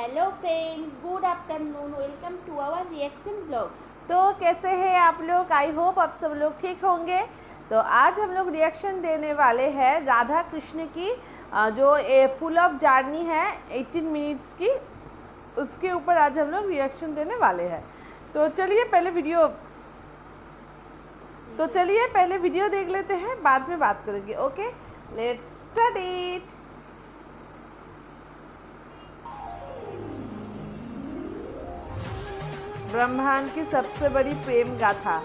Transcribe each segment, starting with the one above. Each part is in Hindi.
Hello friends, good afternoon, welcome to our reaction blog. तो कैसे हैं आप लोग? आई होप आप सब लोग ठीक होंगे। तो आज हम लोग रिएक्शन देने वाले हैं राधा कृष्ण की जो फुल ऑफ जर्नी है 18 मिनट्स की, उसके ऊपर आज हम लोग रिएक्शन देने वाले हैं। तो चलिए पहले वीडियो देख लेते हैं, बाद में बात करेंगे। Okay, let's start it. ब्रह्मांड की सबसे बड़ी प्रेम गाथा।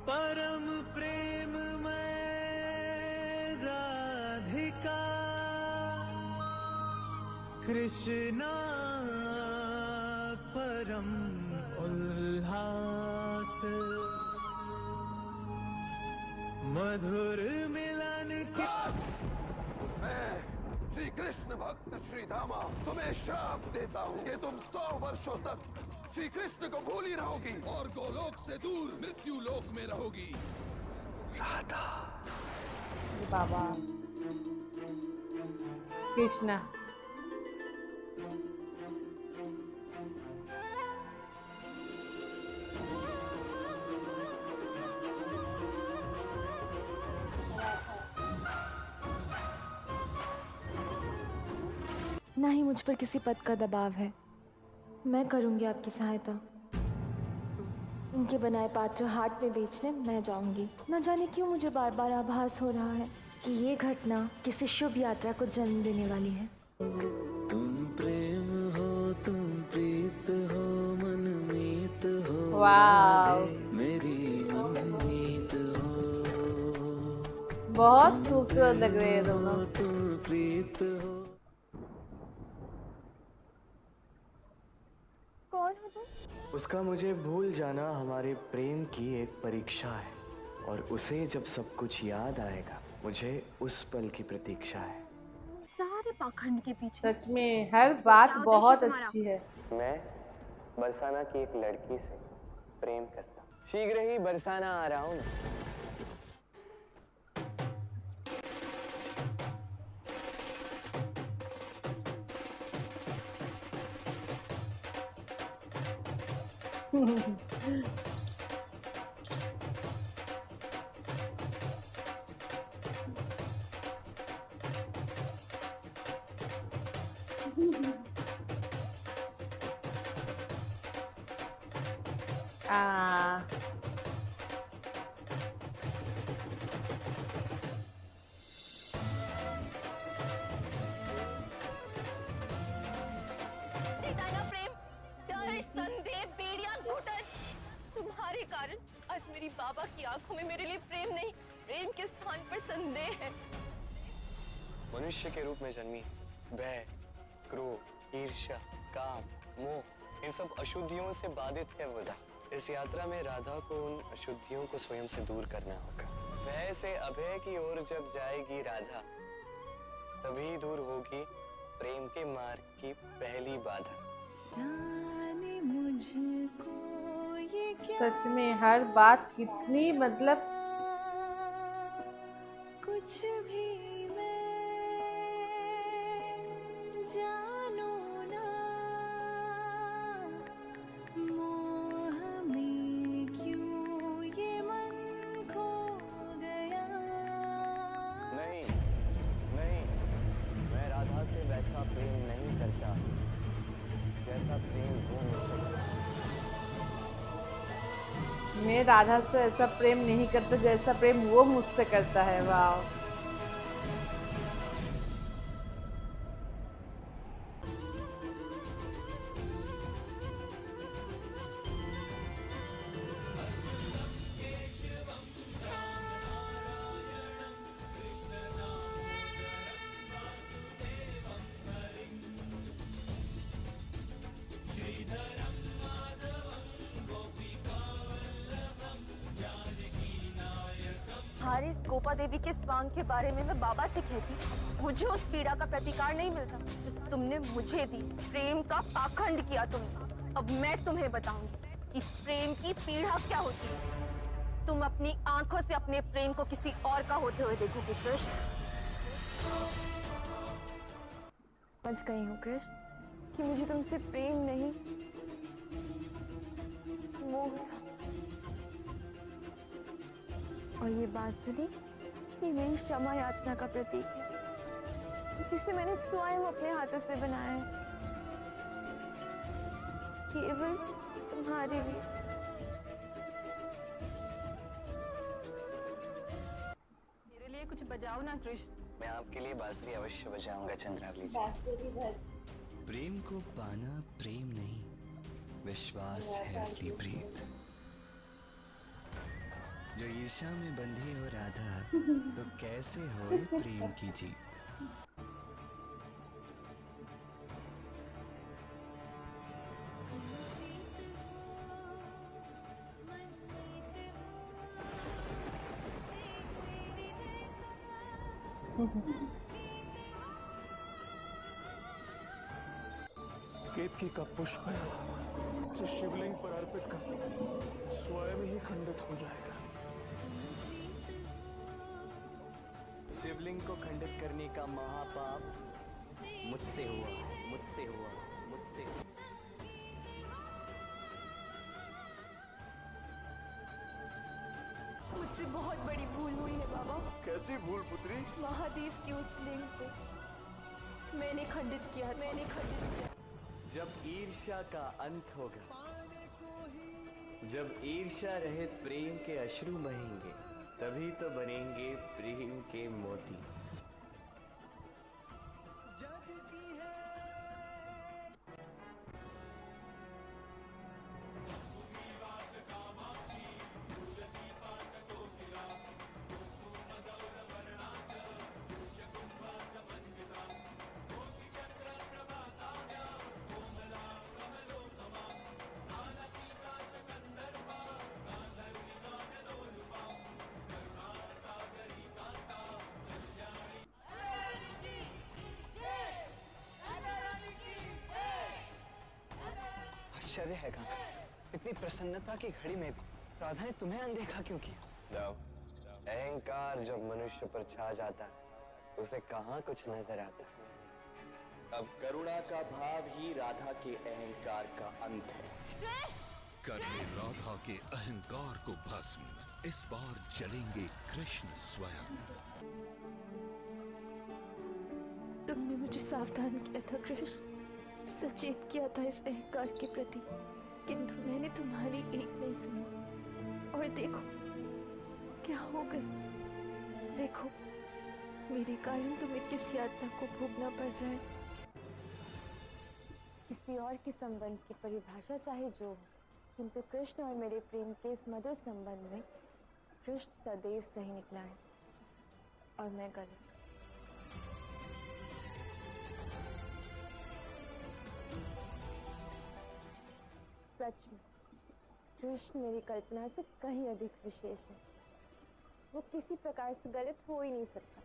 परम प्रेम में राधिका कृष्णा परम उल्लास मधुर मिलन की। मैं श्री कृष्ण भक्त श्री धामा तुम्हें श्राप देता हूँ कि तुम 100 वर्षों तक श्री कृष्ण को भूल ही रहोगी और गोलोक से दूर मृत्यु लोक में रहोगी। राधा बाबा कृष्णा। ना ही मुझ पर किसी पद का दबाव है। मैं करूंगी आपकी सहायता। इनके बनाए पात्र हाट में बेचने मैं जाऊंगी। न जाने क्यों मुझे बार बार आभास हो रहा है कि ये घटना किसी शुभ यात्रा को जन्म देने वाली है। तुम प्रेम हो, तुम प्रीत हो, मनमीत हो, वाव, मेरी मनमीत हो। बहुत खूबसूरत लग रहे हैं दोनों। तुम प्रीत हो। कौन हो तुम? उसका मुझे भूल जाना हमारे प्रेम की एक परीक्षा है, और उसे जब सब कुछ याद आएगा मुझे उस पल की प्रतीक्षा है। सारे पाखंड के पीछे सच में हर बात बहुत अच्छी है। मैं बरसाना की एक लड़की से प्रेम करता हूँ। शीघ्र ही बरसाना आ रहा हूँ मैं। आ, प्रेम, डर, संदेह, बेड़ियां, घुटन, तुम्हारे कारण आज मेरी बाबा की आंखों में मेरे लिए प्रेम नहीं, प्रेम के स्थान पर संदेह है। मनुष्य के रूप में जन्मी भय, क्रोध, ईर्ष्या, काम, मोह, इन सब अशुद्धियों से बाधित है वृदा। इस यात्रा में राधा को उन अशुद्धियों को स्वयं से दूर करना होगा। भय से अभय की ओर जब जाएगी राधा, तभी दूर होगी प्रेम के मार्ग की पहली बाधा। सच में हर बात कितनी मतलब कुछ भी मैं जानू ना, मोह में क्यों ये मन खो गया। नहीं नहीं, मैं राधा से वैसा प्रेम नहीं करता जैसा प्रेम वो मुझसे करता। मैं राधा से ऐसा प्रेम नहीं करता जैसा प्रेम वो मुझसे करता है। वाह, हारिस गोपा देवी के स्वांग के बारे में मैं बाबा से कहती, मुझे उस पीड़ा का प्रतिकार नहीं मिलता जो तुमने मुझे दी। प्रेम का पाखंड किया तुमने। अब मैं तुम्हें बताऊंगी कि प्रेम की पीड़ा क्या होती है। तुम अपनी आंखों से अपने प्रेम को किसी और का होते हुए देखोगे कृष्ण। समझ गई हूँ कृष्ण कि मुझे तुमसे प्रेम नहीं, मोह था। और ये बांसुरी, ये मेरी क्षमा याचना का प्रतीक है, जिसे मैंने स्वयं अपने हाथों से बनाया है, केवल तुम्हारे लिए। मेरे लिए कुछ बजाओ ना कृष्ण। मैं आपके लिए बांसुरी अवश्य बजाऊंगा चंद्रावली जी। बांसुरी बज। प्रेम को पाना प्रेम नहीं, विश्वास है असली प्रीत। जो ईर्ष्या में बंधी हो राधा, तो कैसे हो प्रेम की जीत। केतकी का पुष्प है, इसे शिवलिंग पर अर्पित कर दो, स्वयं ही खंडित हो जाएगा। शिवलिंग को खंडित करने का महापाप मुझसे हुआ, मुझसे हुआ, मुझसे हुआ। मुझसे बहुत बड़ी भूल हुई है बाबा। कैसी भूल पुत्री? महादेव की उस लिंग को मैंने खंडित किया, मैंने खंडित किया। जब ईर्ष्या का अंत होगा, जब ईर्ष्या रहित प्रेम के अश्रु बहेंगे, तभी तो बनेंगे प्रेम के मोती। आश्चर्य है काका, इतनी प्रसन्नता की घड़ी में राधा ने तुम्हें अनदेखा क्यों किया? अहंकार जब मनुष्य पर छा जाता है, उसे कहाँ कुछ नजर आता है। अब करुणा का भाव ही राधा के अहंकार का अंत है। करने राधा के अहंकार को भस्म, इस बार जलेंगे कृष्ण स्वयं। तुमने मुझे सावधान किया था कृष्ण, सचेत किया था इस अहंकार के प्रति, किंतु मैंने तुम्हारी एक नहीं सुनी। और देखो क्या हो गई। देखो मेरे कारण तुम्हें किस यातना को भोगना पड़ रहा है। किसी और के संबंध की परिभाषा चाहे जो हो, किंतु कृष्ण और मेरे प्रेम के इस मधुर संबंध में कृष्ण सदैव सही निकला है और मैं गलत। सच में कृष्ण मेरी कल्पना से कहीं अधिक विशेष है। वो किसी प्रकार से गलत हो ही नहीं सकता।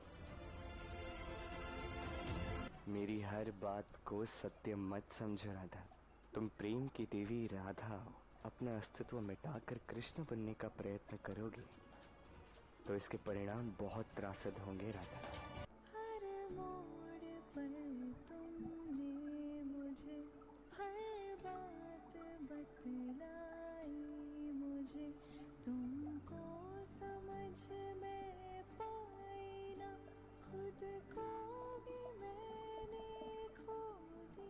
मेरी हर बात को सत्य मत समझो राधा। तुम प्रेम की देवी राधा हो। अपना अस्तित्व मिटाकर कृष्ण बनने का प्रयत्न करोगे तो इसके परिणाम बहुत त्रासद होंगे राधा। हर मोड़ पर तुमने मुझे हर बात बतलाई, मुझे तुमको समझ में पाई ना, खुद को भी मैंने खो दिया।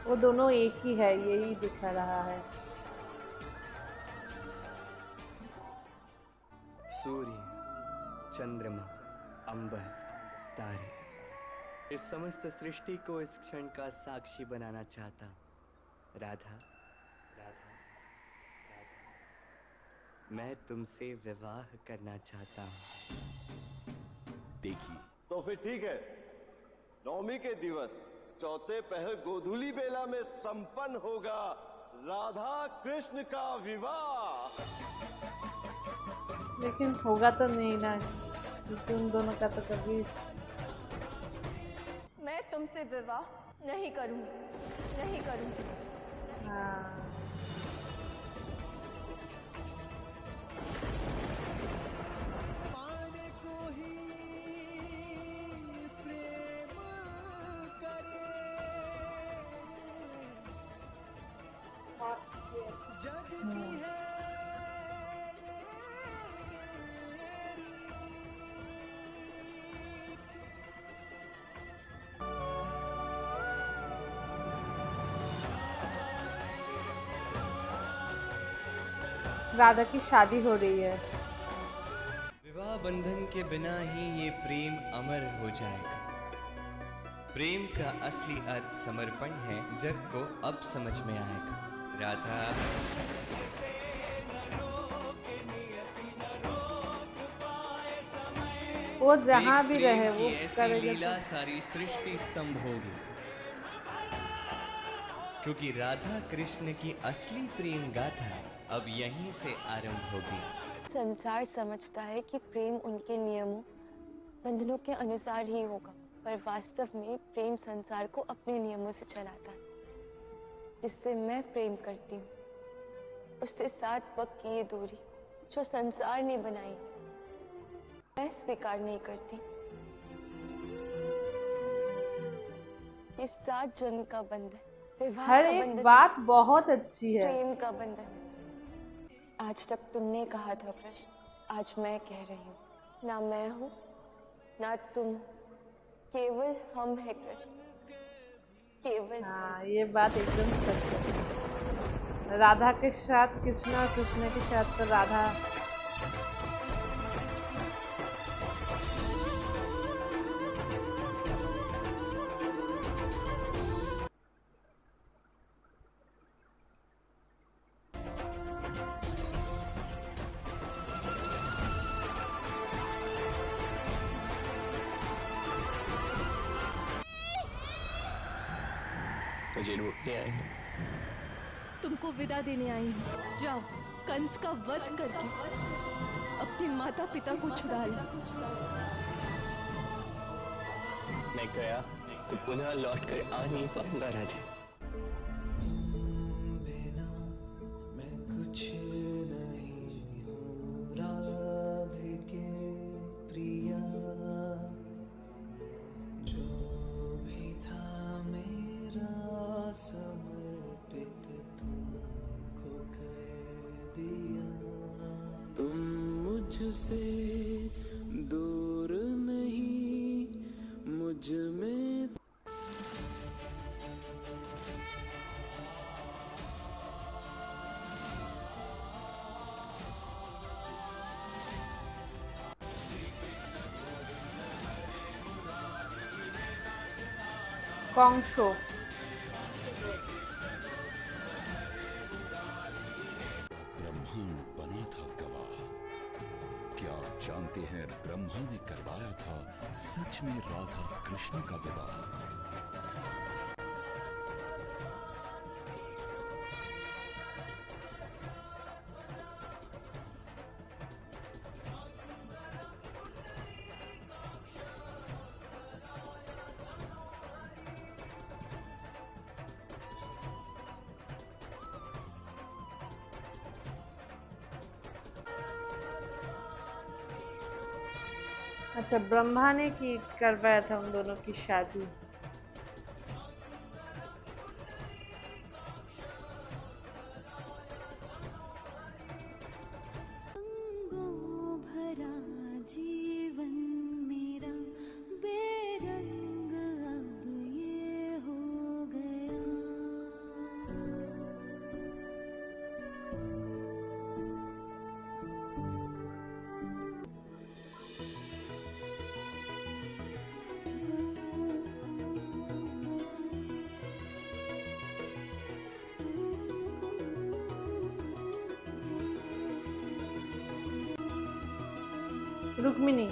वो दोनों एक ही है, यही दिख रहा है। सूर्य, चंद्रमा, अंबर, तारे, इस समस्त सृष्टि को इस क्षण का साक्षी बनाना चाहता हूँ। राधा, राधा, राधा, मैं तुमसे विवाह करना चाहता हूँ। देखिए तो फिर ठीक है, नवमी के दिवस चौथे पहर गोधूली बेला में संपन्न होगा राधा कृष्ण का विवाह। लेकिन होगा तो नहीं ना, क्योंकि उन दोनों का तो कभी। मैं तुमसे विवाह नहीं करूंगी, नहीं करूंगी। हाँ राधा की शादी हो रही है। विवाह बंधन के बिना ही ये प्रेम अमर हो जाएगा। प्रेम का असली अर्थ समर्पण है, जग को अब समझ में आएगा। राधा वो जहाँ भी प्रेम रहे की वो ऐसी करेगा लीला तो। सारी सृष्टि स्तंभ होगी, क्योंकि राधा कृष्ण की असली प्रेम गाथा अब यहीं से आरंभ होगी। संसार समझता है कि प्रेम उनके नियमों बंधनों के अनुसार ही होगा, पर वास्तव में प्रेम संसार को अपने नियमों से चलाता है। जिससे मैं प्रेम करती हूँ, उससे 7 वक्त की ये दूरी जो संसार ने बनाई, मैं स्वीकार नहीं करती। ये 7 जन्म का बंधन, विवाह हर का एक बंधन, बात बहुत अच्छी है। प्रेम का बंधन। आज तक तुमने कहा था कृष्ण, आज मैं कह रही हूँ, ना मैं हूँ ना तुम हो, केवल हम है कृष्ण, केवल हम। हाँ ये बात एकदम सच है। राधा के साथ कृष्ण और कृष्ण के साथ तो राधा। मुझे रोकने आए हैं। तुमको विदा देने आई हूँ। जाओ, कंस का वध करके अपने माता पिता को छुड़ा लो। मैं गया तो पुनः लौट कर आ नहीं पाऊंगा राधे। मैं कुछ नहीं हूँ राधिके प्रिया, जो भी था मेरा समर्पित तुमको कर दिया। तुम मुझसे दूर नहीं, मुझ में कॉन्शो। ब्रह्मांड बना था गवाह। क्या आप जानते हैं ब्रह्मा ने करवाया था सच में राधा कृष्ण का विवाह। अच्छा ब्रह्मा ने की करवाया था उन दोनों की शादी। रंगों भरा जीवन मेरा बेरंग अब ये हो गया। रुक्मिणी।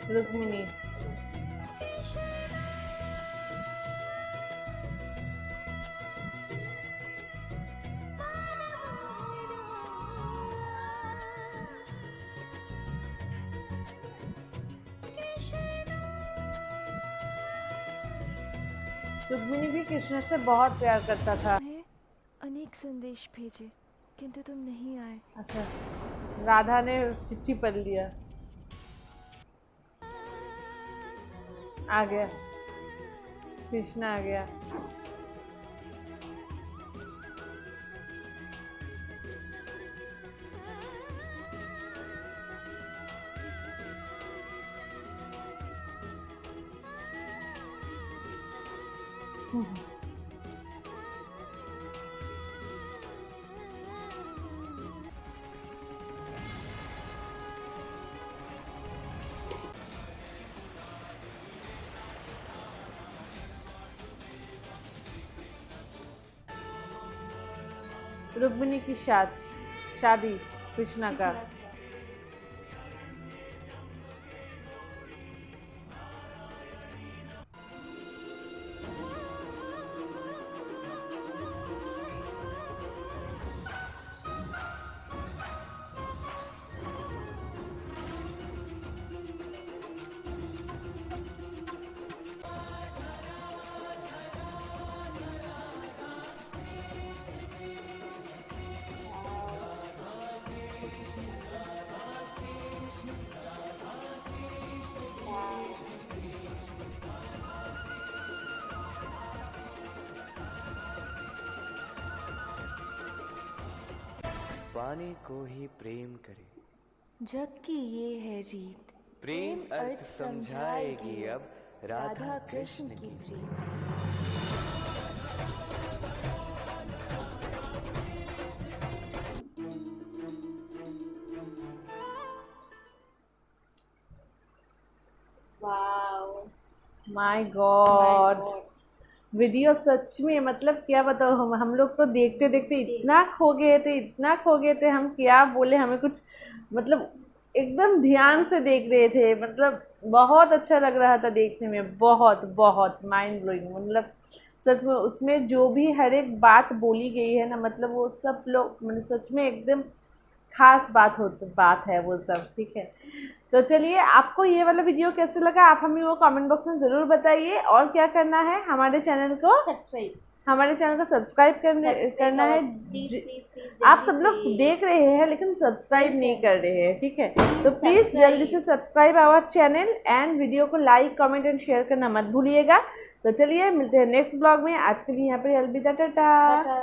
रुक्मिणी। रुक्मिणी भी कृष्ण से बहुत प्यार करता था। मैं अनेक संदेश भेजे किंतु तुम नहीं आए। अच्छा, राधा ने चिट्ठी पढ़ लिया। आ गया, कृष्ण आ गया। रुक्मिणी की शादी कृष्णा का। पाने को ही प्रेम करे, जग की ये है रीत, प्रेम अर्थ समझाएगी अब राधा कृष्ण की प्रीत। माय गॉड, वीडियो सच में मतलब क्या बताओ, हम लोग तो देखते देखते इतना खो गए थे हम, क्या बोले, हमें कुछ मतलब एकदम ध्यान से देख रहे थे, मतलब बहुत अच्छा लग रहा था देखने में, बहुत बहुत माइंड ब्लोइंग। मतलब सच में उसमें जो भी हर एक बात बोली गई है ना, मतलब वो सब लोग मतलब सच में एकदम खास बात है वो सब। ठीक है, तो चलिए आपको ये वाला वीडियो कैसे लगा आप हमें वो कमेंट बॉक्स में ज़रूर बताइए। और क्या करना है, हमारे चैनल को सब्सक्राइब करना है। आप सब लोग देख रहे हैं लेकिन सब्सक्राइब नहीं कर रहे हैं, ठीक है, तो प्लीज़ जल्दी से subscribe our channel and video को लाइक कमेंट एंड शेयर करना मत भूलिएगा। तो चलिए मिलते हैं नेक्स्ट ब्लॉग में, आज के लिए यहाँ पर अलविदा, टाटा।